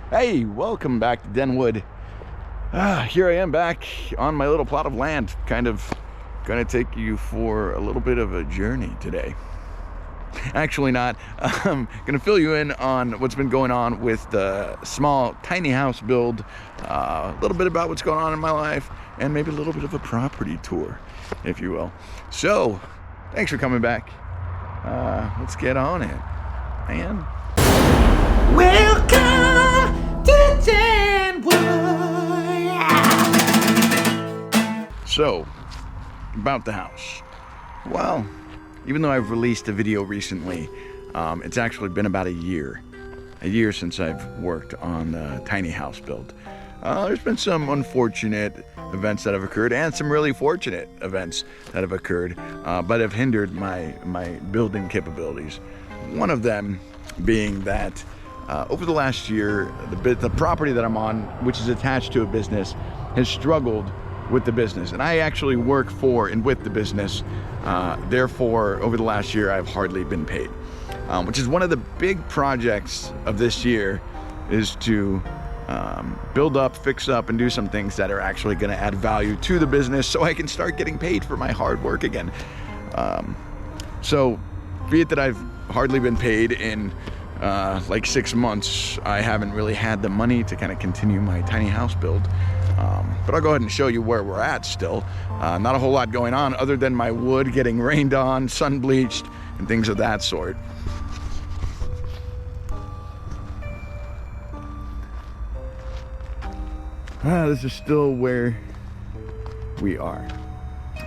Hey, welcome back to Denwood. Here I am back on my little plot of land, kind of gonna take you for a little bit of a journey today. Actually not. I'm gonna fill you in on what's been going on with the small tiny house build, a little bit about what's going on in my life, and maybe a little bit of a property tour, if you will. So, thanks for coming back. Let's get on it, man. Welcome to Denwood. So, about the house. Well, even though I've released a video recently, it's actually been about a year since I've worked on the tiny house build. There's been some unfortunate events that have occurred and some really fortunate events that have occurred, but have hindered my building capabilities. One of them being that over the last year, the property that I'm on, which is attached to a business, has struggled with the business. And I actually work for and with the business. Therefore, over the last year, I've hardly been paid. Which is one of the big projects of this year, is to build up, fix up, and do some things that are actually going to add value to the business so I can start getting paid for my hard work again. So, be it that I've hardly been paid in like 6 months, I haven't really had the money to kind of continue my tiny house build. But I'll go ahead and show you where we're at still. Not a whole lot going on other than my wood getting rained on, sun bleached, and things of that sort. This is still where we are.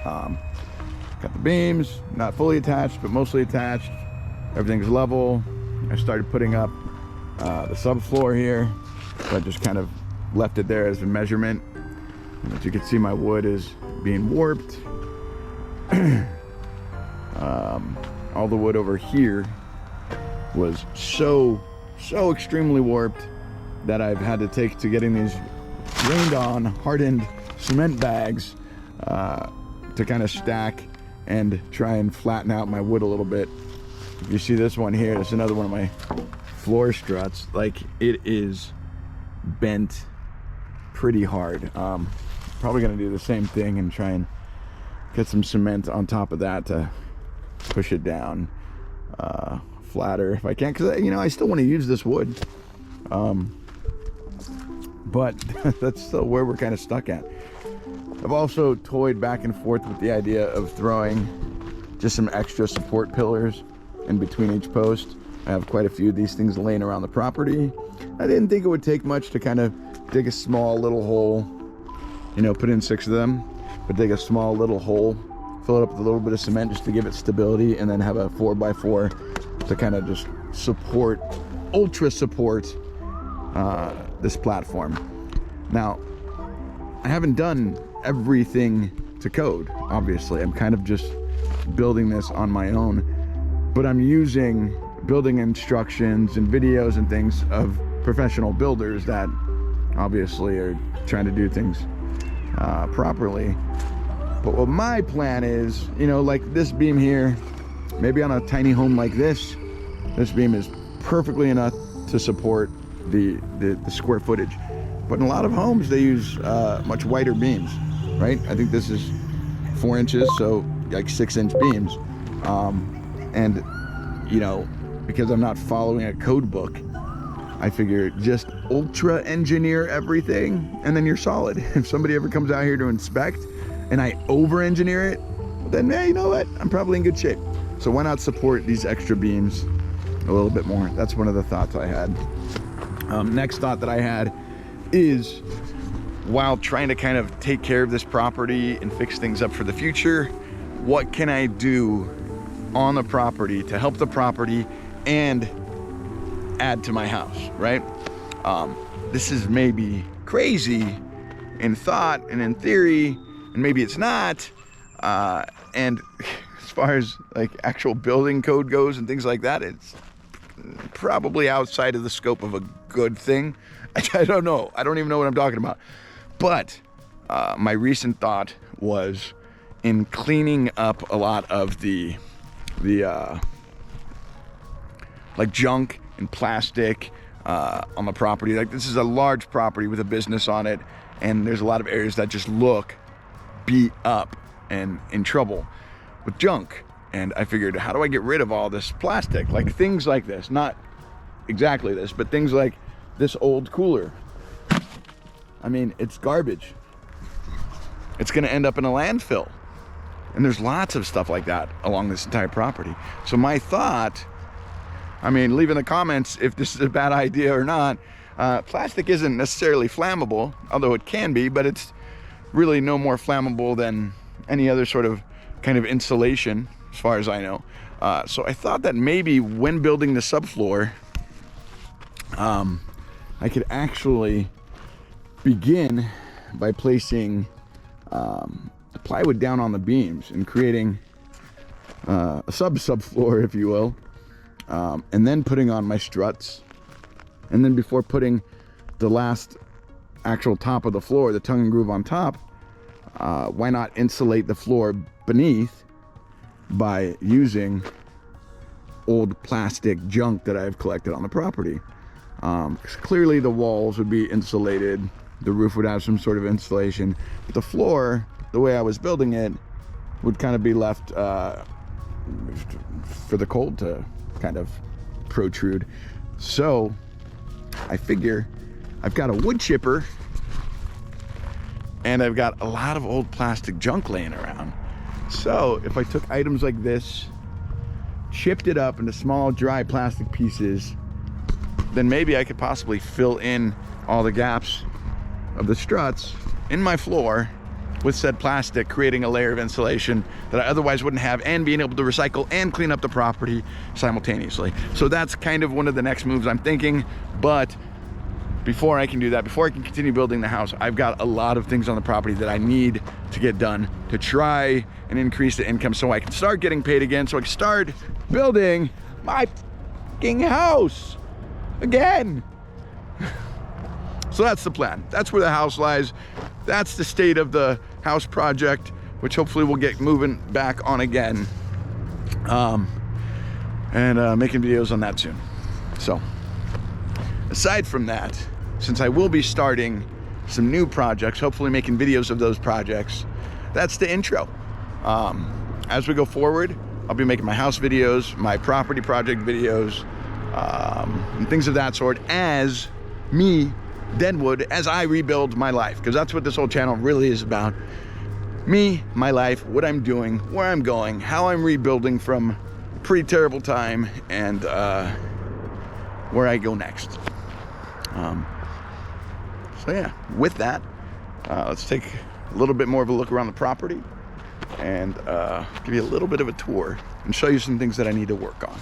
Got the beams, not fully attached, but mostly attached. Everything's level. I started putting up the subfloor here, so I just kind of left it there as a measurement. And as you can see, my wood is being warped. All the wood over here was so extremely warped that I've had to take to getting these rained on, hardened cement bags to kind of stack and try and flatten out my wood a little bit. If you see this one here, it's another one of my floor struts. Like, it is bent pretty hard. Probably gonna do the same thing and try and get some cement on top of that to push it down flatter if I can, because I still want to use this wood, but that's still where we're kind of stuck at. I've also toyed back and forth with the idea of throwing just some extra support pillars in between each post. I have quite a few of these things laying around the property. I didn't think it would take much to kind of dig a small little hole, put in 6 of them, but dig a small little hole, fill it up with a little bit of cement just to give it stability, and then have a 4x4 to kind of just support, ultra support this platform. Now, I haven't done everything to code, obviously. I'm kind of just building this on my own, but I'm using building instructions and videos and things of professional builders that obviously are trying to do things properly. But what my plan is, like this beam here, maybe on a tiny home like this beam is perfectly enough to support the square footage. But in a lot of homes, they use much wider beams, right? I think this is 4 inches, so like 6-inch beams. And because I'm not following a code book, I figure just ultra engineer everything and then you're solid. If somebody ever comes out here to inspect and I over engineer it, then hey, you know what? I'm probably in good shape. So why not support these extra beams a little bit more? That's one of the thoughts I had. Next thought that I had is, while trying to kind of take care of this property and fix things up for the future, what can I do on the property to help the property and add to my house, right? This is maybe crazy in thought and in theory, and maybe it's not. And as far as like actual building code goes and things like that, it's probably outside of the scope of a good thing. I don't know. I don't even know what I'm talking about. But my recent thought was in cleaning up a lot of the like junk and plastic, on the property. Like, this is a large property with a business on it, and there's a lot of areas that just look beat up and in trouble with junk. And I figured, how do I get rid of all this plastic? Like things like this, not exactly this, but things like this old cooler. I mean, it's garbage. It's gonna end up in a landfill. And there's lots of stuff like that along this entire property. So my thought, I mean, leave in the comments if this is a bad idea or not. Plastic isn't necessarily flammable, although it can be, but it's really no more flammable than any other sort of kind of insulation, as far as I know. So I thought that maybe when building the subfloor, I could actually begin by placing plywood down on the beams and creating a subfloor, if you will, and then putting on my struts. And then before putting the last actual top of the floor, the tongue and groove on top, why not insulate the floor beneath by using old plastic junk that I've collected on the property. 'Cause clearly the walls would be insulated, the roof would have some sort of insulation, but the floor, the way I was building it, would kind of be left for the cold to kind of protrude. So I figure I've got a wood chipper and I've got a lot of old plastic junk laying around. So if I took items like this, chipped it up into small dry plastic pieces, then maybe I could possibly fill in all the gaps of the struts in my floor with said plastic, creating a layer of insulation that I otherwise wouldn't have, and being able to recycle and clean up the property simultaneously. So that's kind of one of the next moves I'm thinking. But before I can do that, before I can continue building the house, I've got a lot of things on the property that I need to get done to try and increase the income so I can start getting paid again, so I can start building my fucking house again. So that's the plan. That's where the house lies. That's the state of the house project, which hopefully we'll get moving back on again, and making videos on that soon. So aside from that, since I will be starting some new projects, hopefully making videos of those projects, that's the intro. As we go forward, I'll be making my house videos, my property project videos, and things of that sort, as me, Denwood, as I rebuild my life, because that's what this whole channel really is about. Me, my life, what I'm doing, where I'm going, how I'm rebuilding from a pretty terrible time, and where I go next. So yeah, with that, let's take a little bit more of a look around the property and give you a little bit of a tour and show you some things that I need to work on.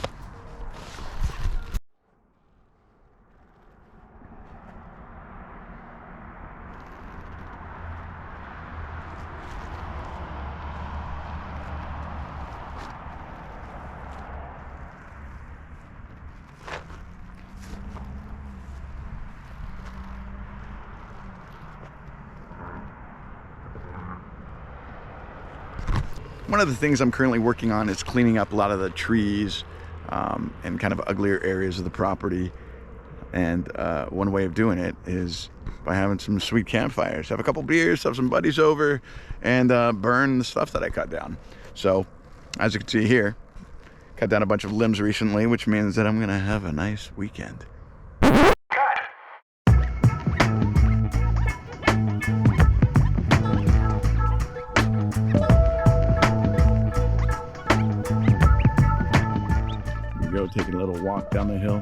One of the things I'm currently working on is cleaning up a lot of the trees and kind of uglier areas of the property. And one way of doing it is by having some sweet campfires. Have a couple beers, have some buddies over, and burn the stuff that I cut down. So, as you can see here, cut down a bunch of limbs recently, which means that I'm gonna have a nice weekend. Taking a little walk down the hill.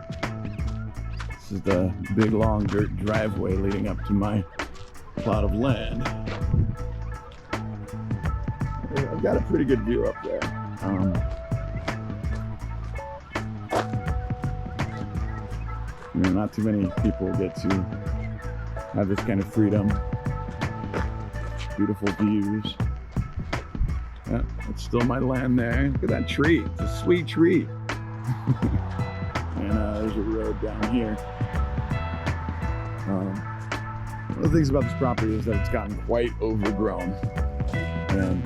This is the big long dirt driveway leading up to my plot of land. I've got a pretty good view up there. You know, not too many people get to have this kind of freedom. Beautiful views. Yeah, it's still my land there. Look at that tree. It's a sweet tree. And there's a road down here. One of the things about this property is that it's gotten quite overgrown, and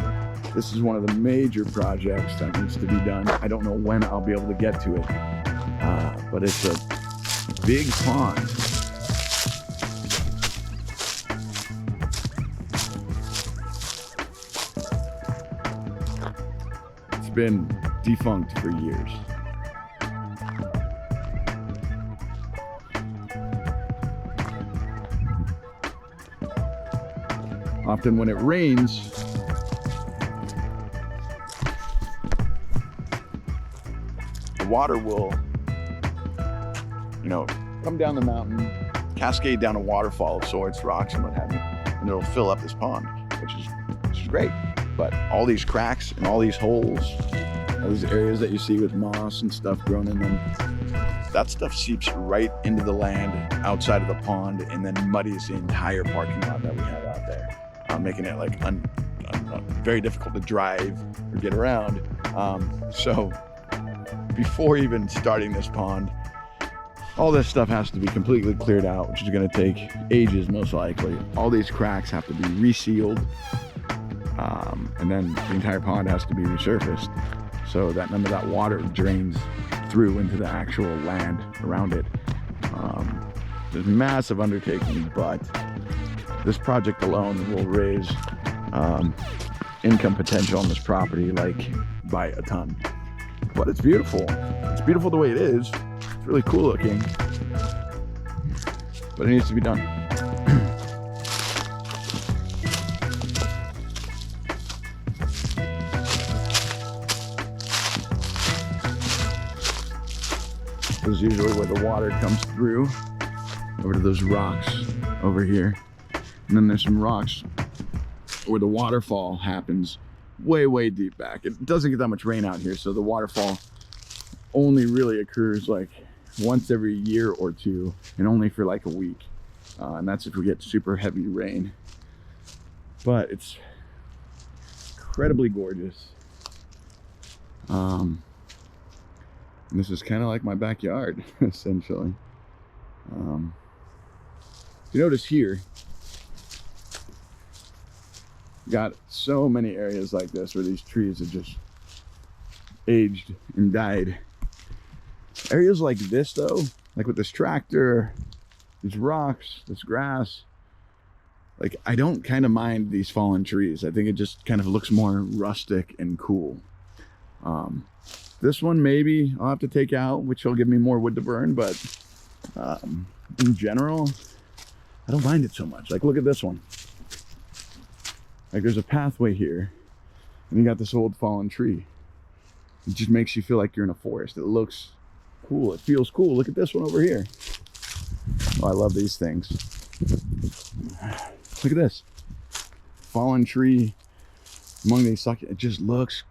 this is one of the major projects that needs to be done. I don't know when I'll be able to get to it, but it's big pond. It's been defunct for years. Often when it rains, the water will, come down the mountain, cascade down a waterfall of sorts, rocks and what have you, and it'll fill up this pond, which is great. But all these cracks and all these holes, all these areas that you see with moss and stuff grown in them, that stuff seeps right into the land outside of the pond and then muddies the entire parking lot that we have out there, making it like very difficult to drive or get around. So before even starting this pond, all this stuff has to be completely cleared out, which is going to take ages most likely. All these cracks have to be resealed, and then the entire pond has to be resurfaced so that none of that water drains through into the actual land around it. There's a massive undertaking, but this project alone will raise income potential on this property like by a ton. But it's beautiful. It's beautiful the way it is. It's really cool looking, but it needs to be done. This is usually where the water comes through, over to those rocks over here. And then there's some rocks where the waterfall happens way, way deep back. It doesn't get that much rain out here, so the waterfall only really occurs like once every year or two, and only for like a week. And that's if we get super heavy rain. But it's incredibly gorgeous. And this is kind of like my backyard, essentially. You notice here, got so many areas like this where these trees have just aged and died. Areas like this though, like with this tractor, these rocks, this grass, like I don't kind of mind these fallen trees. I think it just kind of looks more rustic and cool. This one maybe I'll have to take out, which will give me more wood to burn, but in general, I don't mind it so much. Like look at this one. Like there's a pathway here and you got this old fallen tree. It just makes you feel like you're in a forest. It looks cool. It feels cool. Look at this one over here. Oh, I love these things. Look at this. Fallen tree among these succulents. It just looks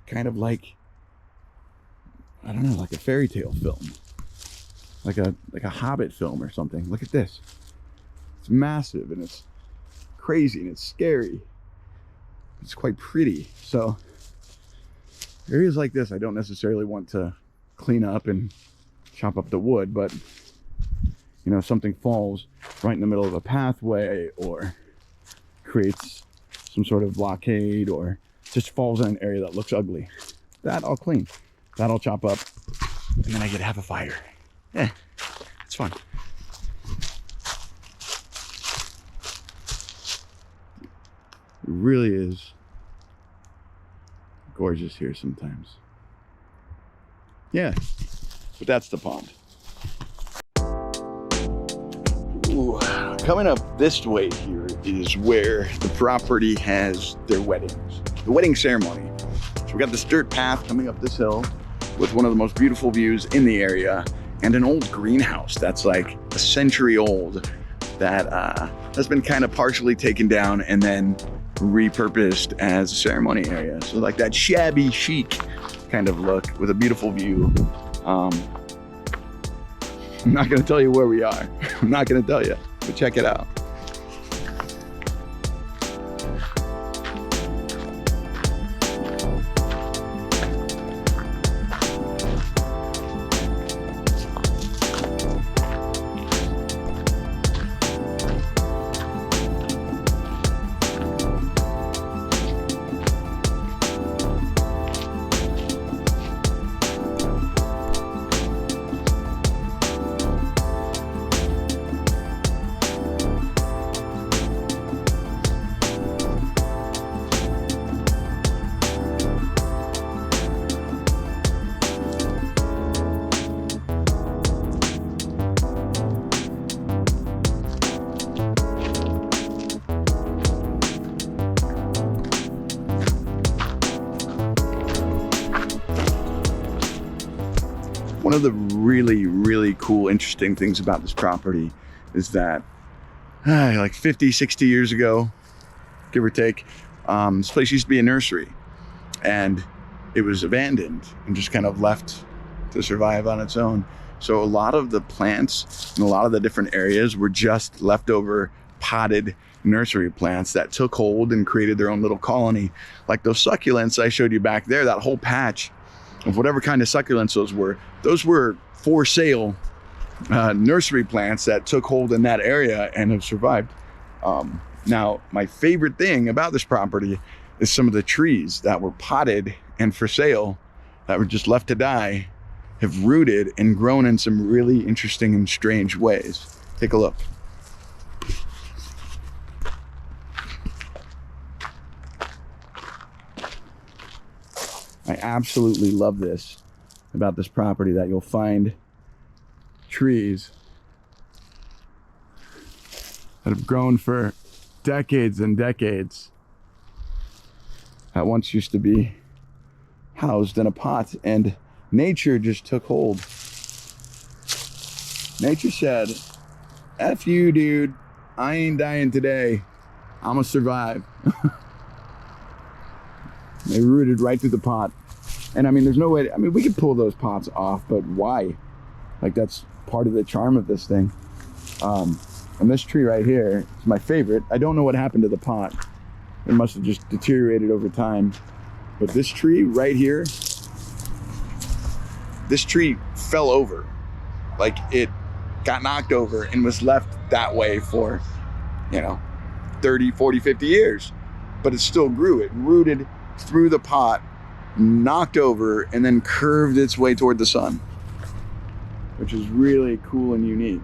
kind of like, I don't know, like a fairy tale film. Like a Hobbit film or something. Look at this. It's massive and it's crazy and it's scary. It's quite pretty. So areas like this, I don't necessarily want to clean up and chop up the wood, but something falls right in the middle of a pathway or creates some sort of blockade or just falls in an area that looks ugly, that I'll clean, that I'll chop up, and then I get to have a fire. Yeah, it's fun. It really is gorgeous here sometimes. Yeah, but that's the pond. Ooh, coming up this way here is where the property has their weddings, the wedding ceremony. So we got this dirt path coming up this hill with one of the most beautiful views in the area and an old greenhouse that's like a century old that has been kind of partially taken down and then repurposed as a ceremony area. So like that shabby chic kind of look with a beautiful view. I'm not gonna tell you where we are. I'm not gonna tell you, but check it out. of the really, really cool, interesting things about this property is that like 50, 60 years ago, give or take, this place used to be a nursery, and it was abandoned and just kind of left to survive on its own. So a lot of the plants in a lot of the different areas were just leftover potted nursery plants that took hold and created their own little colony. Like those succulents I showed you back there, that whole patch of whatever kind of succulents those were for sale nursery plants that took hold in that area and have survived. Now, my favorite thing about this property is some of the trees that were potted and for sale that were just left to die have rooted and grown in some really interesting and strange ways. Take a look. I absolutely love this about this property, that you'll find trees that have grown for decades and decades that once used to be housed in a pot, and nature just took hold. Nature said, F you, dude, I ain't dying today, I'ma survive. They rooted right through the pot. And I mean, there's no way, I mean, we could pull those pots off, but why? Like, that's part of the charm of this thing. And this tree right here is my favorite. I don't know what happened to the pot. It must have just deteriorated over time. But this tree right here, this tree fell over. Like, it got knocked over and was left that way for, 30, 40, 50 years. But it still grew. It rooted through the pot, knocked over, and then curved its way toward the sun, which is really cool and unique.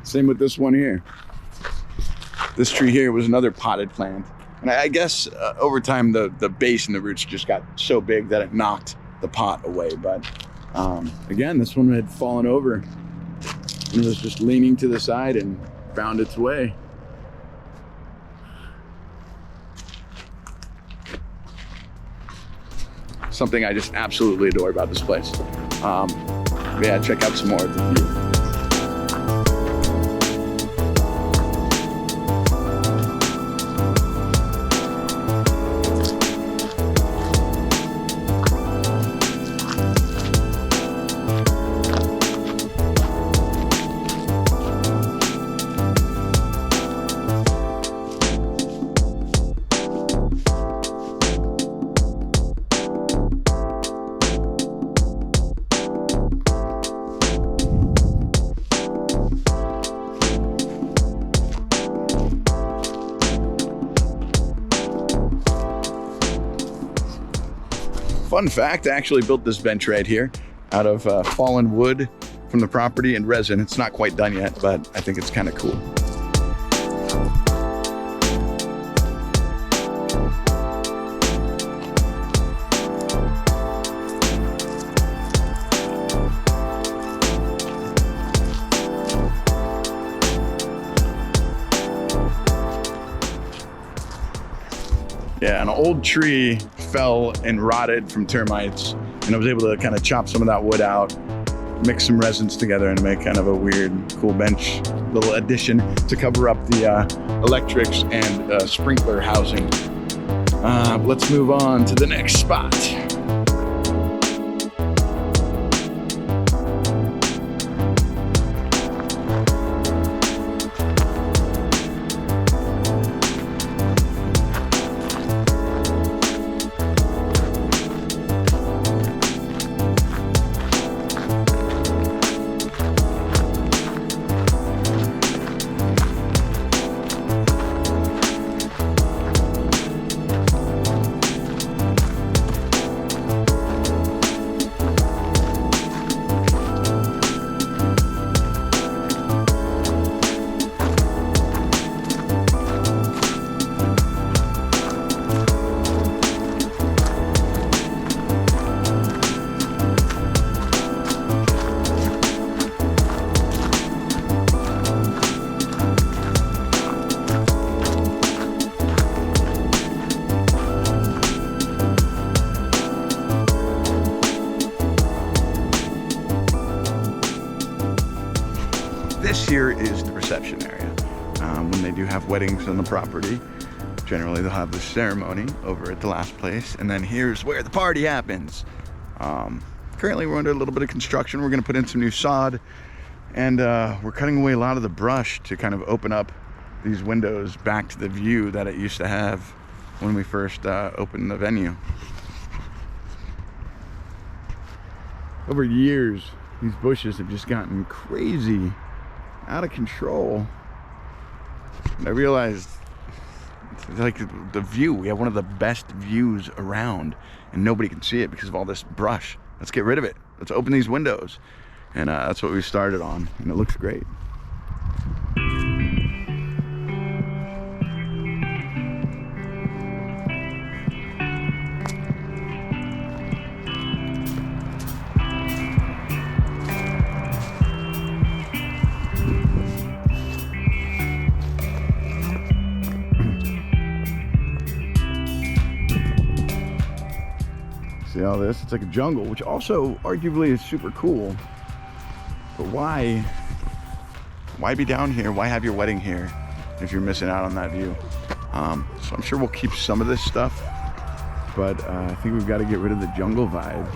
Same with this one here. This tree here was another potted plant. And I guess over time, the base and the roots just got so big that it knocked the pot away. But again, this one had fallen over and it was just leaning to the side and found its way. Something I just absolutely adore about this place. Yeah, check out some more of the view. Fun fact, I actually built this bench right here out of fallen wood from the property and resin. It's not quite done yet, but I think it's kind of cool. Yeah, an old tree fell and rotted from termites, and I was able to kind of chop some of that wood out, mix some resins together, and make kind of a weird, cool bench, little addition to cover up the electrics and sprinkler housing. Let's move on to the next spot. reception area. When they do have weddings on the property, generally they'll have the ceremony over at the last place, and then here's where the party happens. Currently we're under a little bit of construction. We're gonna put in some new sod, and we're cutting away a lot of the brush to kind of open up these windows back to the view that it used to have when we first opened the venue. Over years, these bushes have just gotten crazy, out of control. And I realized, like, the view, we have one of the best views around, and nobody can see it because of all this brush. Let's get rid of it. Let's open these windows. And that's what we started on, and it looks great. See all this? It's like a jungle, which also arguably is super cool. But why be down here? Why have your wedding here if you're missing out on that view? So I'm sure we'll keep some of this stuff, but I think we've got to get rid of the jungle vibe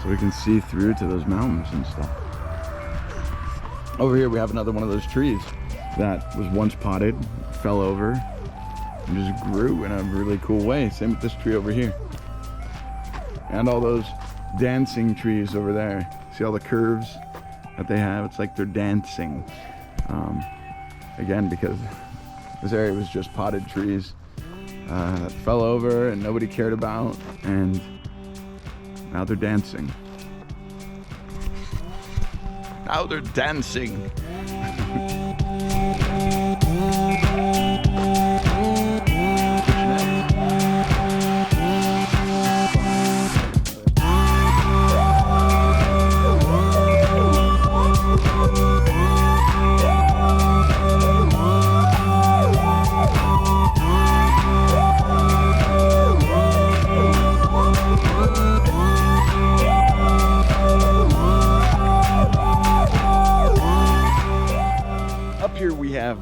so we can see through to those mountains and stuff. Over here we have another one of those trees that was once potted, fell over, and just grew in a really cool way. Same with this tree over here. And all those dancing trees over there. See all the curves that they have? It's like they're dancing. Again, because this area was just potted trees that fell over and nobody cared about, and now they're dancing. Now they're dancing.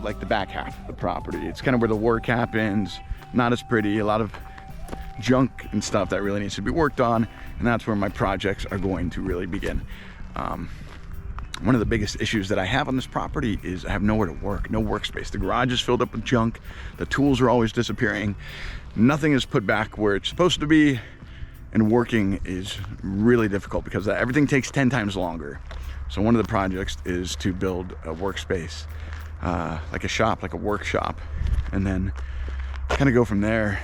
Like the back half of the property. It's kind of where the work happens. Not as pretty, a lot of junk and stuff that really needs to be worked on, and that's where my projects are going to really begin. One of the biggest issues that I have on this property is I have nowhere to work, no workspace. The garage is filled up with junk, the tools are always disappearing, nothing is put back where it's supposed to be, and working is really difficult because everything takes 10 times longer. So one of the projects is to build a workspace, like a shop, like a workshop, and then kind of go from there,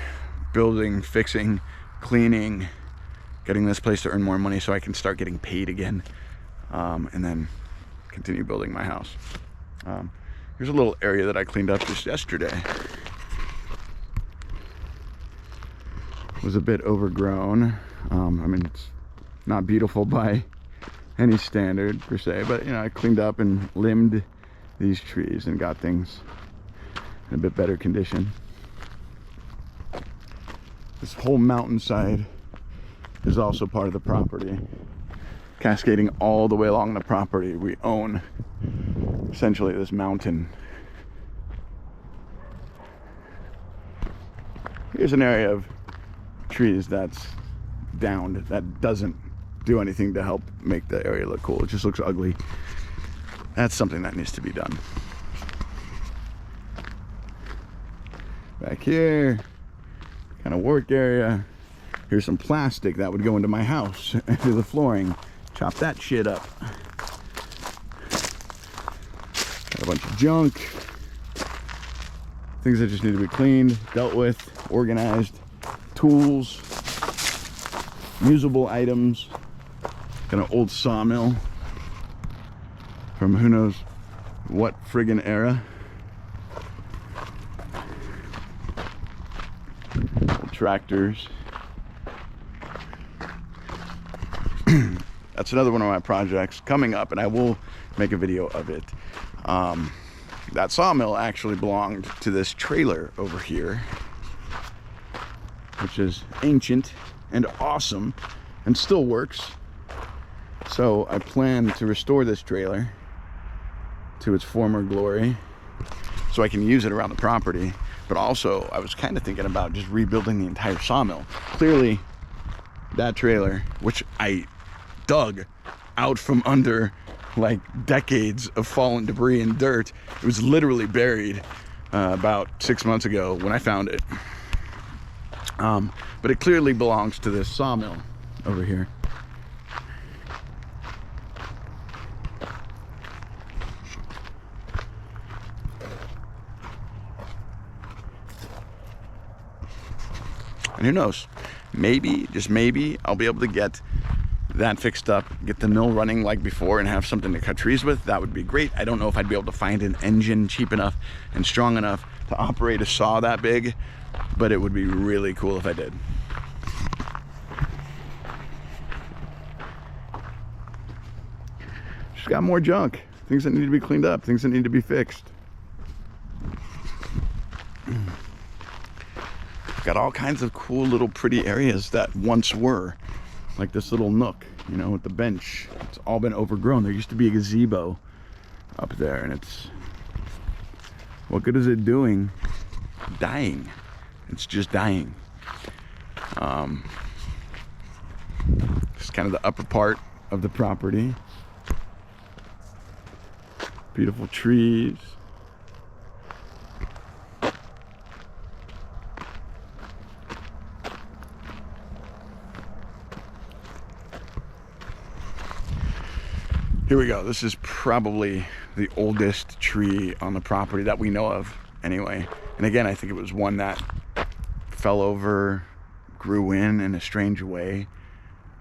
building, fixing, cleaning, getting this place to earn more money so I can start getting paid again, and then continue building my house. Here's a little area that I cleaned up just yesterday. It was a bit overgrown. I mean, it's not beautiful by any standard per se, but you know, I cleaned up and limbed these trees and got things in a bit better condition. This whole mountainside is also part of the property, cascading all the way along the property. We own essentially this mountain. Here's an area of trees that's downed, that doesn't do anything to help make the area look cool. It just looks ugly. That's something that needs to be done. Back here, kind of work area. Here's some plastic that would go into my house, into the flooring. Chop that shit up. Got a bunch of junk. Things that just need to be cleaned, dealt with, organized. Tools, usable items. Got an old sawmill from who knows what friggin' era. Old tractors. That's another one of my projects coming up, and I will make a video of it. That sawmill actually belonged to this trailer over here, which is ancient and awesome and still works. So I plan to restore this trailer to its former glory so I can use it around the property. But also, I was kind of thinking about just rebuilding the entire sawmill. Clearly, that trailer, which I dug out from under like decades of fallen debris and dirt, it was literally buried about 6 months ago when I found it. But it clearly belongs to this sawmill over here. And who knows, maybe, just maybe, I'll be able to get that fixed up, get the mill running like before, and have something to cut trees with. That would be great. I don't know if I'd be able to find an engine cheap enough and strong enough to operate a saw that big, but it would be really cool if I did. Just got more junk, things that need to be cleaned up, things that need to be fixed. Got all kinds of cool little pretty areas that once were, like this little nook, you know, with the bench. It's all been overgrown. There used to be a gazebo up there, and it's, what good is it doing? Dying. It's just dying. It's kind of the upper part of the property. Beautiful trees. Here we go. This is probably the oldest tree on the property that we know of, anyway. And again, I think it was one that fell over, grew in a strange way.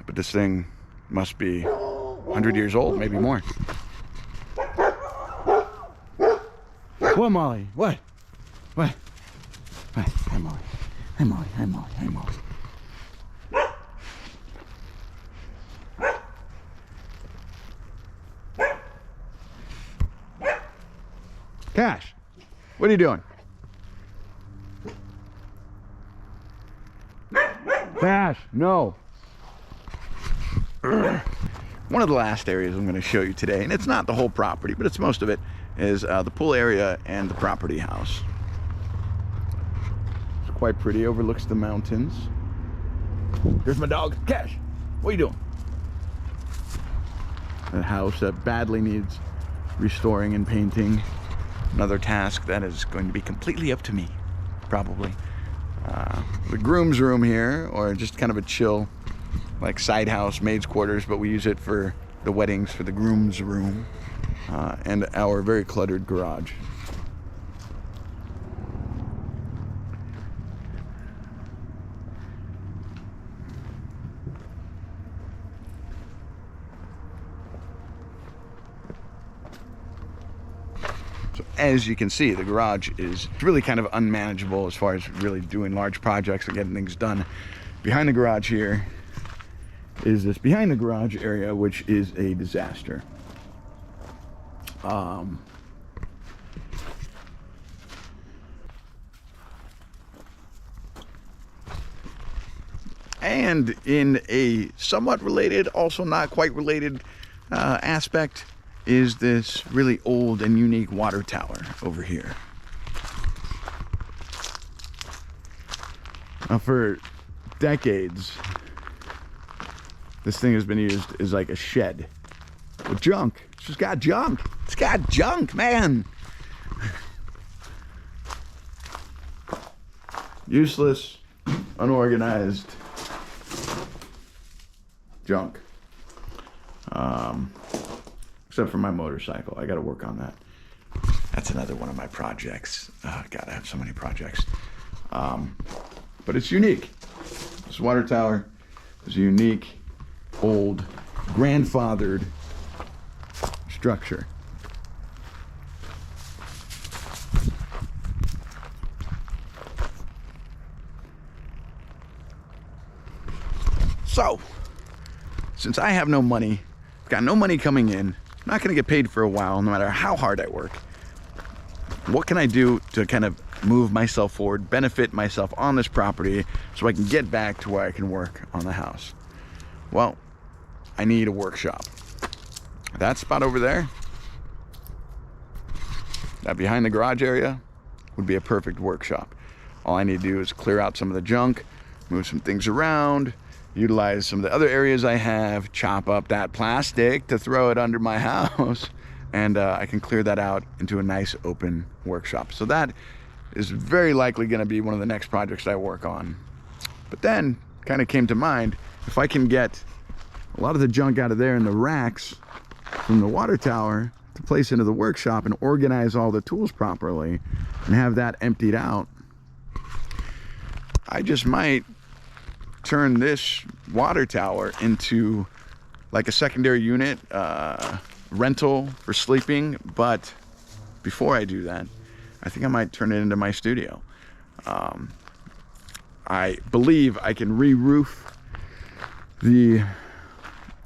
But this thing must be 100 years old, maybe more. What, Molly? What? What? What? Hi, Molly. Hi, Molly. Hi, Molly. Hi, Molly. Cash, what are you doing? Cash, no. One of the last areas I'm going to show you today, and it's not the whole property, but it's most of it, is the pool area and the property house. It's quite pretty, overlooks the mountains. There's my dog. Cash, what are you doing? A house that badly needs restoring and painting. Another task that is going to be completely up to me, probably. The groom's room here, or just kind of a chill, like side house, maid's quarters, but we use it for the weddings, for the groom's room, and our very cluttered garage. As you can see, the garage is really kind of unmanageable as far as really doing large projects and getting things done. Behind the garage here is this behind the garage area, which is a disaster. And in a somewhat related, also not quite related aspect, is this really old and unique water tower over here. Now, for decades, this thing has been used as like a shed with junk. It's just got junk. It's got junk, man. Useless, unorganized junk. Except for my motorcycle. I got to work on that. That's another one of my projects. God, I have so many projects. But it's unique. This water tower is a unique, old, grandfathered structure. So, since I have no money, got no money coming in, I'm not going to get paid for a while, no matter how hard I work. What can I do to kind of move myself forward, benefit myself on this property so I can get back to where I can work on the house? Well, I need a workshop. That spot over there that behind the garage area would be a perfect workshop. All I need to do is clear out some of the junk, move some things around, utilize some of the other areas I have, chop up that plastic to throw it under my house, and I can clear that out into a nice open workshop. So that is very likely going to be one of the next projects I work on. But then kind of came to mind, if I can get a lot of the junk out of there in the racks from the water tower to place into the workshop and organize all the tools properly and have that emptied out, I just might turn this water tower into like a secondary unit, rental for sleeping. But before I do that, I think I might turn it into my studio. I believe I can re-roof the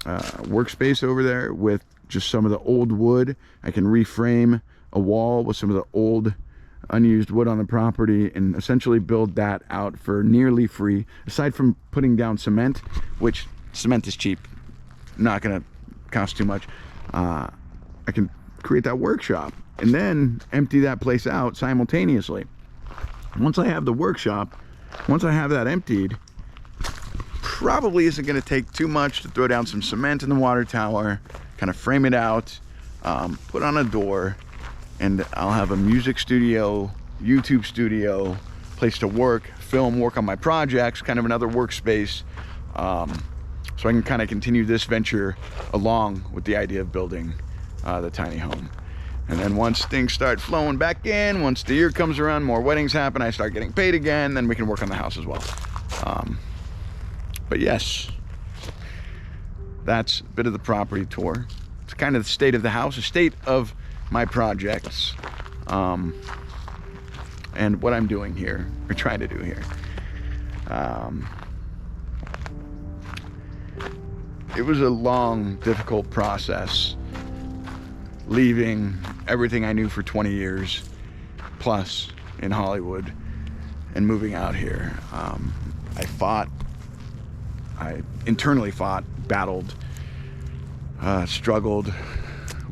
workspace over there with just some of the old wood. I can reframe a wall with some of the old unused wood on the property and essentially build that out for nearly free, aside from putting down cement, which cement is cheap, not gonna cost too much. I can create that workshop and then empty that place out simultaneously. Once I have the workshop, once I have that emptied, probably isn't going to take too much to throw down some cement in the water tower, kind of frame it out, put on a door, and I'll have a music studio, YouTube studio, place to work, film, work on my projects, kind of another workspace, so I can kind of continue this venture along with the idea of building the tiny home. And then once things start flowing back in, once the year comes around, more weddings happen, I start getting paid again, then we can work on the house as well. But yes, that's a bit of the property tour. It's kind of the state of the house, the state of my projects, and what I'm doing here, or trying to do here. It was a long, difficult process, leaving everything I knew for 20 years plus in Hollywood and moving out here. I internally fought, battled, struggled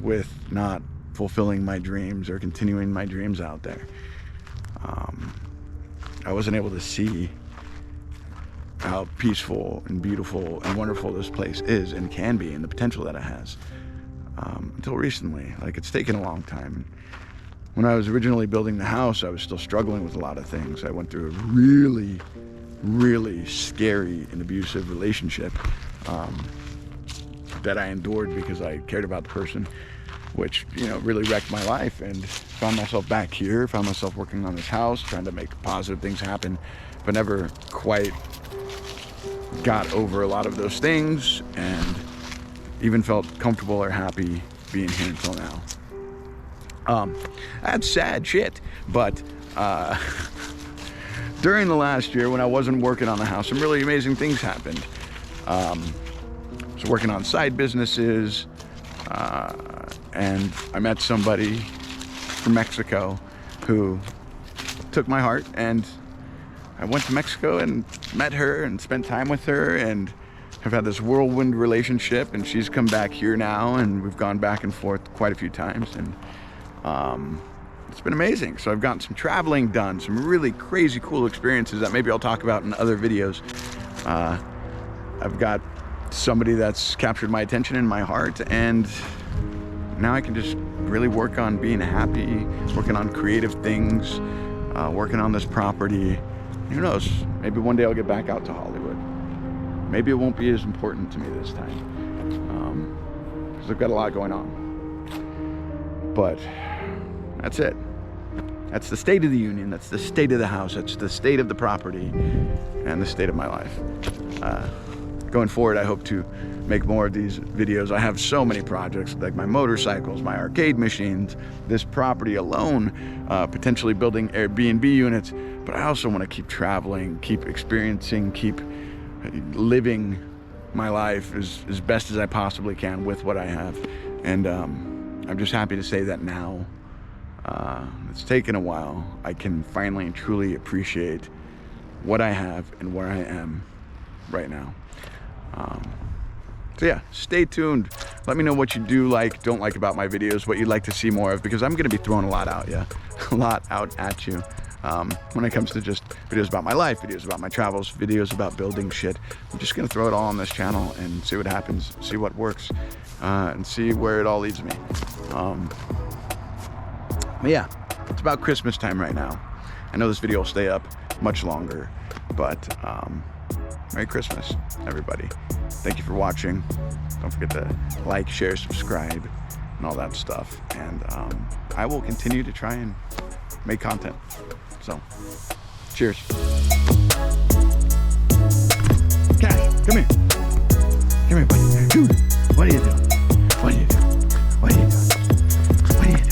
with not fulfilling my dreams or continuing my dreams out there. I wasn't able to see how peaceful and beautiful and wonderful this place is and can be, and the potential that it has, until recently. Like, it's taken a long time. When I was originally building the house, I was still struggling with a lot of things. I went through a really scary and abusive relationship that I endured because I cared about the person, which, you know, really wrecked my life, and found myself back here, found myself working on this house, trying to make positive things happen, but never quite got over a lot of those things and even felt comfortable or happy being here until now. That's sad shit, but during the last year when I wasn't working on the house, some really amazing things happened. I was working on side businesses, and I met somebody from Mexico who took my heart, and I went to Mexico and met her and spent time with her, and have had this whirlwind relationship, and she's come back here now, and we've gone back and forth quite a few times, and it's been amazing. So I've gotten some traveling done, some really crazy cool experiences that maybe I'll talk about in other videos. I've got somebody that's captured my attention and my heart, and now I can just really work on being happy, working on creative things, working on this property. Who knows, maybe one day I'll get back out to Hollywood. Maybe it won't be as important to me this time, because I've got a lot going on. But that's it. That's the state of the union. That's the state of the house. That's the state of the property and the state of my life. Going forward, I hope to make more of these videos. I have so many projects, like my motorcycles, my arcade machines, this property alone, potentially building Airbnb units. But I also want to keep traveling, keep experiencing, keep living my life as best as I possibly can with what I have. And I'm just happy to say that now. It's taken a while. I can finally and truly appreciate what I have and where I am right now. So yeah, stay tuned. Let me know what you do like, don't like about my videos, what you'd like to see more of, because I'm gonna be throwing a lot out at you. When it comes to just videos about my life, videos about my travels, videos about building shit. I'm just gonna throw it all on this channel and see what happens, see what works, and see where it all leads me. But yeah, it's about Christmas time right now. I know this video will stay up much longer, but Merry Christmas, everybody. Thank you for watching. Don't forget to like, share, subscribe, and all that stuff. And I will continue to try and make content. So, cheers. Cash, come here. Come here, buddy. Dude, what are you doing? What are you doing? What are you doing? What are you doing?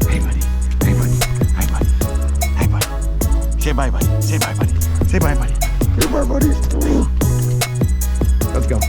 Hey, buddy. Hey, buddy. Hi, buddy. Hey, buddy. Say bye, buddy. Say bye, buddy. Say bye, buddy. Say bye, buddy. Let's go.